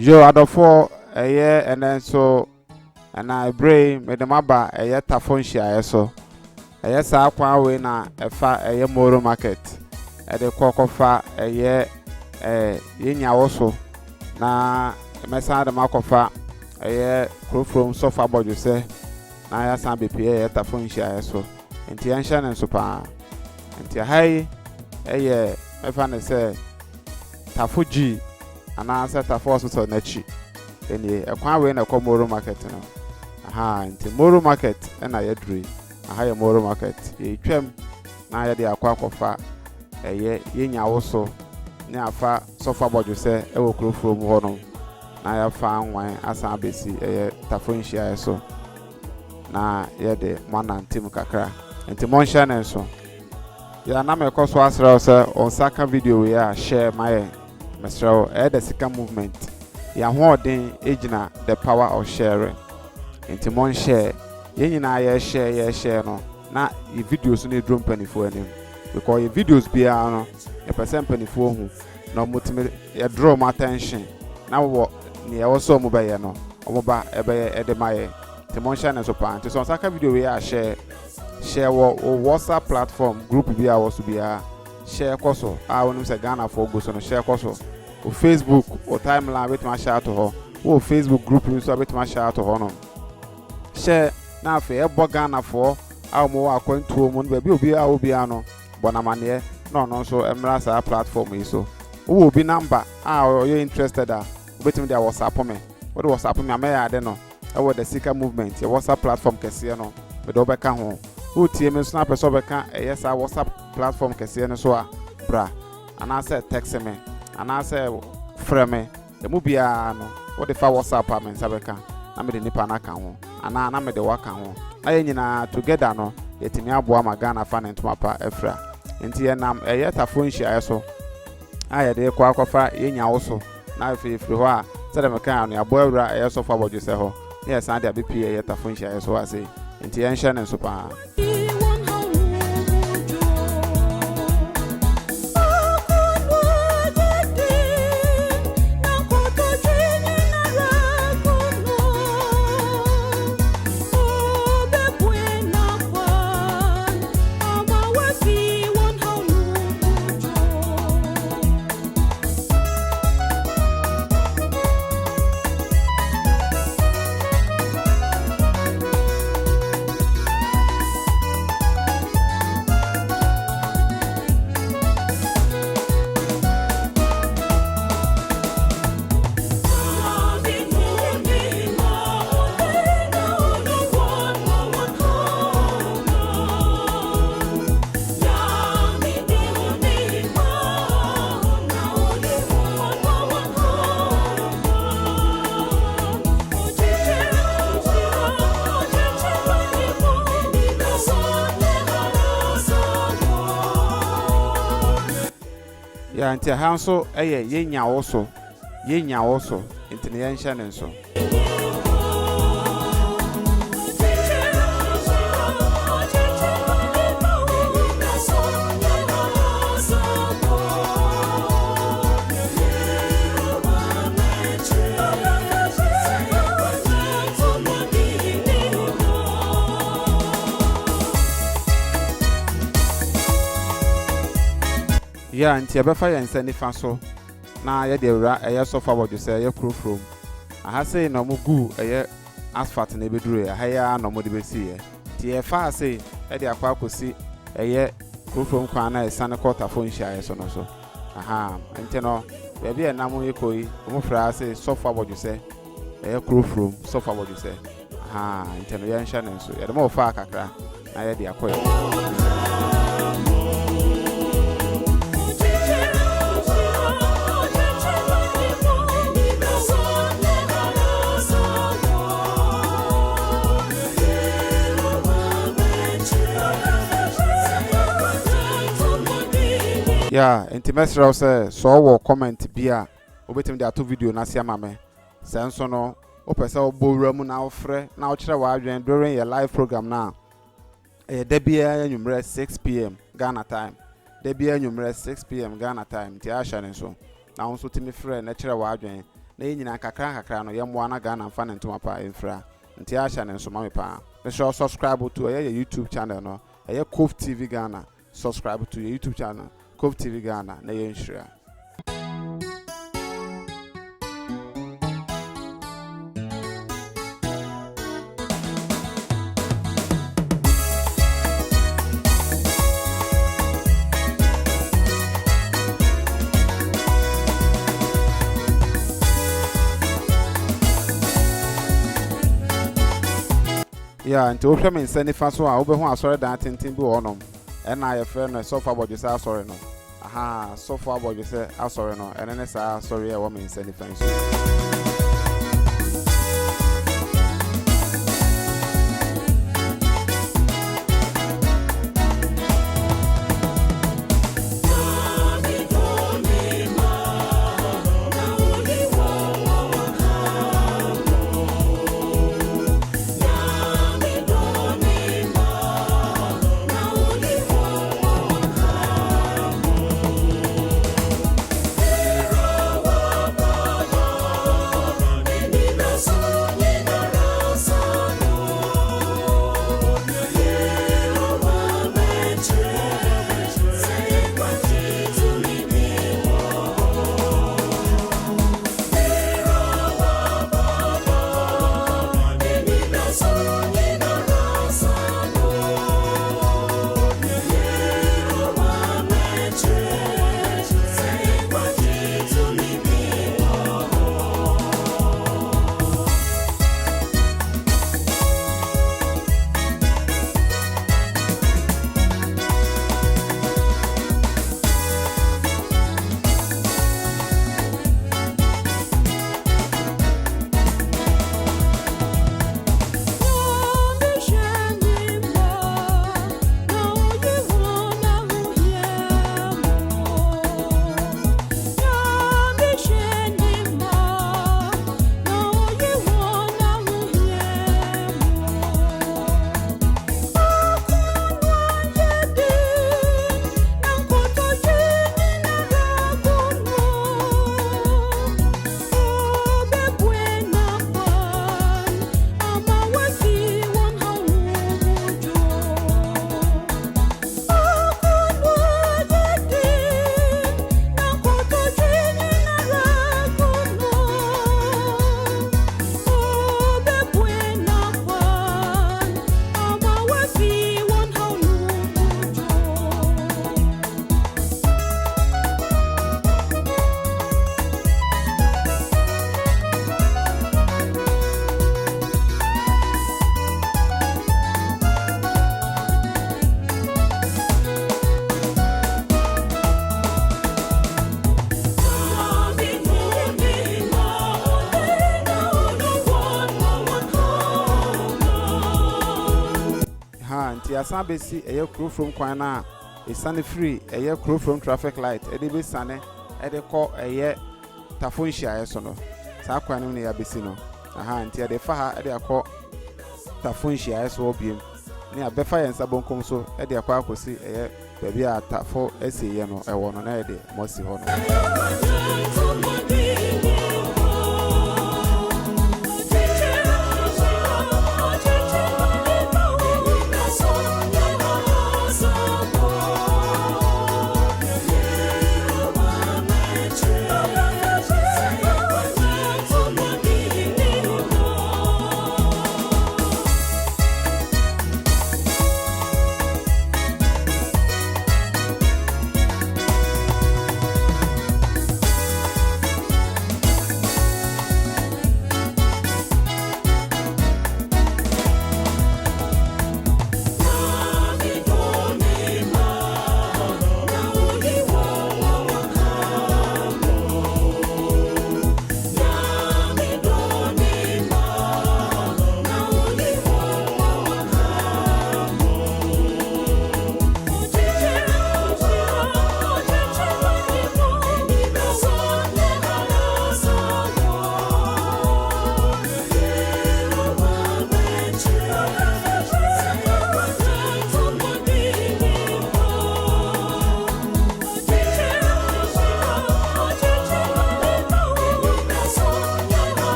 Yo adofo eye enen so ana brain medemaba eye Tafo Nhyiaeso eye sa kwa we na efa eye Moro market ede kokofa eye Yennyawoso na mesa de makofa eye from sofa boduse na ya san bepi eye Tafo Nhyiaeso enti yansha ne so pa enti hai eye mefa ne se Tafo G ana se Tafo so nachi eni ekwa we na ko Moro market no aha nti Moro market na ya duri aha ya Moro market e twam na ya de akwa kofa eye Yennyawoso ne afa sofa boduse e wo from ho no na ya fa anwan asan besi eye Tafo Nhyiaeso na ya de mana ntim kakra nti monhya ne so ya na me koso asra se on saka video we a share my mesraw the sika movement ya hoden ejina the power of sharing nti mon share yenyina ya share no na e videos no drum panifo anim because your videos bia no e person panifo hu na mutime ya draw my attention na wo Nhyiaeso mo be ye no omo ba ebe ye de maye nti mon share ne so pa nti so saka video we a share wo WhatsApp platform group bia wo so bia share koso wonu se Ghana for go so no share koso o Facebook o timeline bit ma share to ho o Facebook group ni so bit ma share to ho no share na afi e bo Ghana for mo akwantuo mu no bi obi ano bonamane no so emra sa platform yi so o obi number you interested betim dia WhatsApp me what WhatsApp me amaya de no e wo the sika movement your WhatsApp platform kese no be do beka ho o tie me so na person beka yes WhatsApp platform kese no so bra ana say text me ana say frame e mu bia no what the fa WhatsApp am sabeka na me de nipa na kan ho ana na me de waka ho aye nyina together no yetimi aboa magana fa ne ntoma pa efra enti ye nam eye Tafo Nhyiaeso aye de kwa akwafa Yennyawoso na free ho a say dem kan no aboa wura eye so fa bojo se ho yes and dey be eye Tafo Nhyiaeso ase enti ye nhye ne so pa. Ya nti hanso eye Yennyawoso nti ne yanhya ne so ya nti ebefa yense nifa so na ye de wura eye sofa bojo se ye from aha sei no mo gu eye asphalt na ebeduru ya haya no mo de besi ye ti e fa sei e de akwa akosi eye from kwa na esane ko Tafo Nhyiaeso no so aha nti no be bia na mo yekoyi mo fra sei sofa bojo se eye from sofa bojo se aha nti no ye nhya ne so ye de mo fa kakra na ye de akoye. Yeah, enti mesra say so wo comment bia obetim de ato video na sia mame senso no o pese obowura mu na ofre na o kire wa adwen during your live program na de bia anwumre 6 p.m. Ghana time de bia anwumre 6 p.m. Ghana time ti a hya ne so na won so timi frɛ na kire wa adwen na nyina kakra no yɛmmoa na Ghana mfa ne ntoma pa infra nti ahya ne nso ma me pa be sure subscribe to your YouTube channel no COVTVGHANA subscribe to your YouTube channel COVTVGHANA na yenhira. Yeah, nti wohwe me nsa nifa so a wobehu asɔre dan tenten bi wɔ ɔnom ɛna yɛfrɛ no sɔfo abɔdwese asɔre no aha sɔfo abɔdwese asɔre no ɛne ne saa asɔre a ɛwɔ me nsa nifa nso. Nti asan besi eye kro from kwan na esane free eye kro from traffic light e de be sane e de ko eye Tafo Nhyiaeso no sa kwan no ne ya besi no nti e de fa ha e de akọ Tafo Nhyiaeso obiem ne abefa yensa bonkom so e de akọ akosi eye baabi a Tafo eseye no e wo no na e de mosi ho no.